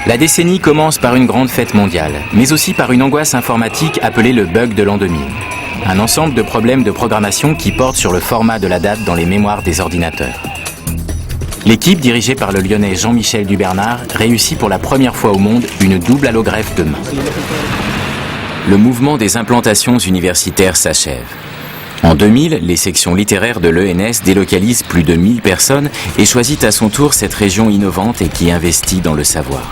La décennie commence par une grande fête mondiale, mais aussi par une angoisse informatique appelée le bug de l'an 2000. Un ensemble de problèmes de programmation qui portent sur le format de la date dans les mémoires des ordinateurs. L'équipe, dirigée par le Lyonnais Jean-Michel Dubernard, réussit pour la première fois au monde une double allogreffe de main. Le mouvement des implantations universitaires s'achève. En 2000, les sections littéraires de l'ENS délocalisent plus de 1000 personnes et choisissent à son tour cette région innovante et qui investit dans le savoir.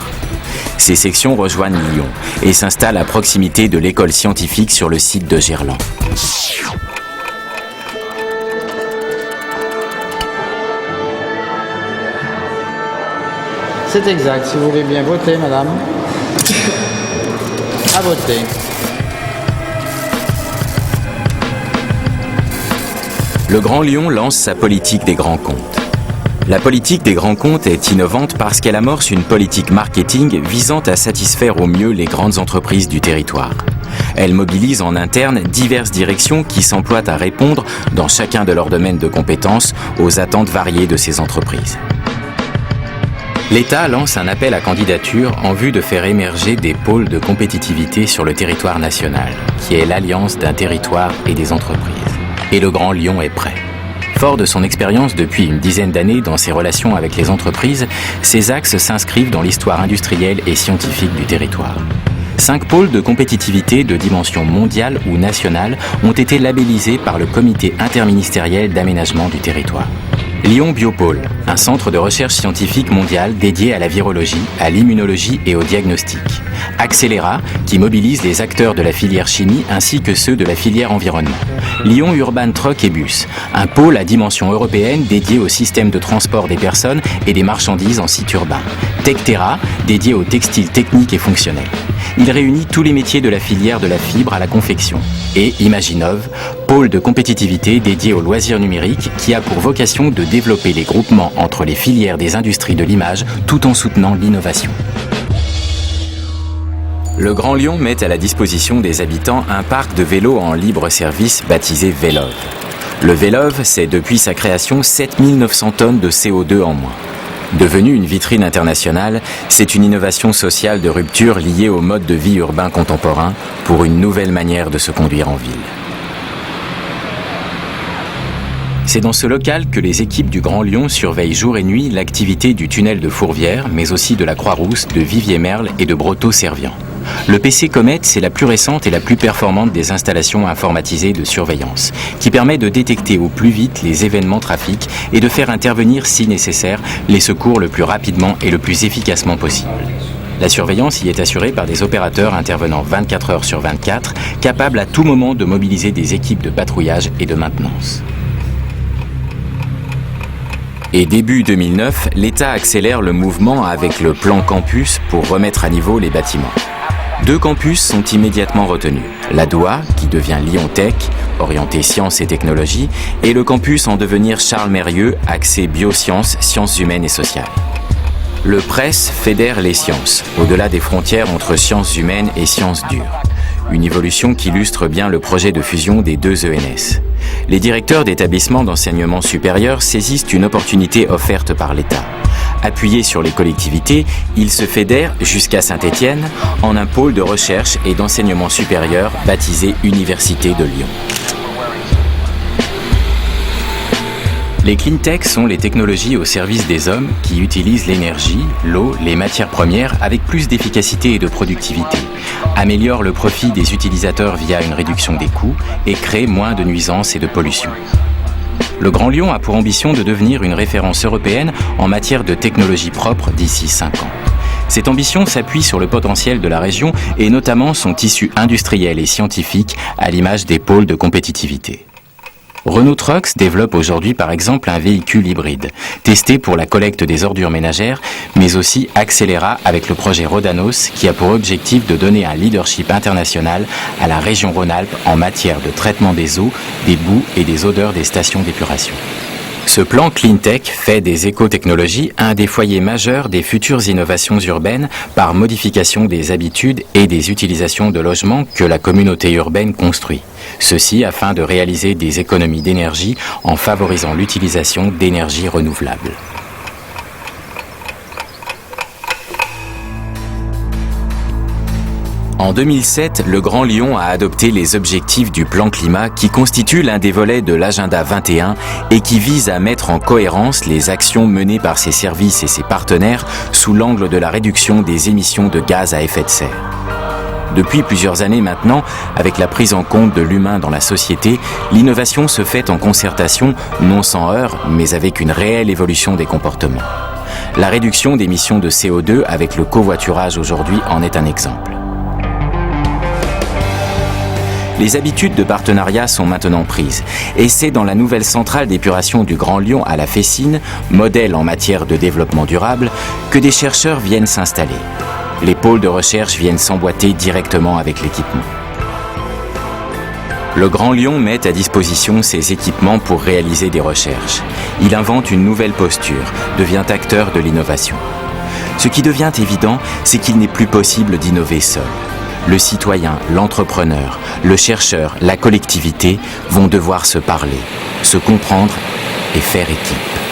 Ces sections rejoignent Lyon et s'installent à proximité de l'école scientifique sur le site de Gerland. C'est exact, si vous voulez bien voter, madame. À voter. Le Grand Lyon lance sa politique des grands comptes. La politique des grands comptes est innovante parce qu'elle amorce une politique marketing visant à satisfaire au mieux les grandes entreprises du territoire. Elle mobilise en interne diverses directions qui s'emploient à répondre, dans chacun de leurs domaines de compétences, aux attentes variées de ces entreprises. L'État lance un appel à candidature en vue de faire émerger des pôles de compétitivité sur le territoire national, qui est l'alliance d'un territoire et des entreprises. Et le Grand Lyon est prêt. Fort de son expérience depuis une dizaine d'années dans ses relations avec les entreprises, ces axes s'inscrivent dans l'histoire industrielle et scientifique du territoire. 5 pôles de compétitivité de dimension mondiale ou nationale ont été labellisés par le Comité interministériel d'aménagement du territoire. Lyon Biopôle, un centre de recherche scientifique mondial dédié à la virologie, à l'immunologie et au diagnostic. Accéléra, qui mobilise les acteurs de la filière chimie ainsi que ceux de la filière environnement. Lyon Urban Truck et Bus, un pôle à dimension européenne dédié au système de transport des personnes et des marchandises en site urbain. Tecterra, dédié au textile technique et fonctionnel. Il réunit tous les métiers de la filière de la fibre à la confection. Et Imaginov, pôle de compétitivité dédié aux loisirs numériques qui a pour vocation de développer les groupements entre les filières des industries de l'image tout en soutenant l'innovation. Le Grand Lyon met à la disposition des habitants un parc de vélos en libre service baptisé Vélov. Le Vélov, c'est depuis sa création 7900 tonnes de CO2 en moins. Devenu une vitrine internationale, c'est une innovation sociale de rupture liée au mode de vie urbain contemporain pour une nouvelle manière de se conduire en ville. C'est dans ce local que les équipes du Grand Lyon surveillent jour et nuit l'activité du tunnel de Fourvière, mais aussi de la Croix-Rousse, de Vivier-Merle et de Breteau-Servian. Le PC Comet, c'est la plus récente et la plus performante des installations informatisées de surveillance, qui permet de détecter au plus vite les événements trafic et de faire intervenir, si nécessaire, les secours le plus rapidement et le plus efficacement possible. La surveillance y est assurée par des opérateurs intervenant 24 heures sur 24, capables à tout moment de mobiliser des équipes de patrouillage et de maintenance. Et début 2009, l'État accélère le mouvement avec le plan campus pour remettre à niveau les bâtiments. 2 campus sont immédiatement retenus. La Doua, qui devient Lyon Tech, orienté sciences et technologies, et le campus en devenir Charles Mérieux, axé biosciences, sciences humaines et sociales. Le PRES fédère les sciences, au-delà des frontières entre sciences humaines et sciences dures. Une évolution qui illustre bien le projet de fusion des 2 ENS. Les directeurs d'établissements d'enseignement supérieur saisissent une opportunité offerte par l'État. Appuyés sur les collectivités, ils se fédèrent, jusqu'à Saint-Étienne, en un pôle de recherche et d'enseignement supérieur baptisé Université de Lyon. Les clean tech sont les technologies au service des hommes qui utilisent l'énergie, l'eau, les matières premières avec plus d'efficacité et de productivité, améliorent le profit des utilisateurs via une réduction des coûts et créent moins de nuisances et de pollution. Le Grand Lyon a pour ambition de devenir une référence européenne en matière de technologie propre d'ici 5 ans. Cette ambition s'appuie sur le potentiel de la région et notamment son tissu industriel et scientifique à l'image des pôles de compétitivité. Renault Trucks développe aujourd'hui par exemple un véhicule hybride, testé pour la collecte des ordures ménagères, mais aussi Accéléra avec le projet Rodanos qui a pour objectif de donner un leadership international à la région Rhône-Alpes en matière de traitement des eaux, des boues et des odeurs des stations d'épuration. Ce plan Clean Tech fait des écotechnologies un des foyers majeurs des futures innovations urbaines par modification des habitudes et des utilisations de logements que la communauté urbaine construit. Ceci afin de réaliser des économies d'énergie en favorisant l'utilisation d'énergies renouvelables. En 2007, le Grand Lyon a adopté les objectifs du plan climat qui constituent l'un des volets de l'agenda 21 et qui vise à mettre en cohérence les actions menées par ses services et ses partenaires sous l'angle de la réduction des émissions de gaz à effet de serre. Depuis plusieurs années maintenant, avec la prise en compte de l'humain dans la société, l'innovation se fait en concertation, non sans heurts, mais avec une réelle évolution des comportements. La réduction d'émissions de CO2 avec le covoiturage aujourd'hui en est un exemple. Les habitudes de partenariat sont maintenant prises et c'est dans la nouvelle centrale d'épuration du Grand Lyon à la Fessine, modèle en matière de développement durable, que des chercheurs viennent s'installer. Les pôles de recherche viennent s'emboîter directement avec l'équipement. Le Grand Lyon met à disposition ses équipements pour réaliser des recherches. Il invente une nouvelle posture, devient acteur de l'innovation. Ce qui devient évident, c'est qu'il n'est plus possible d'innover seul. Le citoyen, l'entrepreneur, le chercheur, la collectivité vont devoir se parler, se comprendre et faire équipe.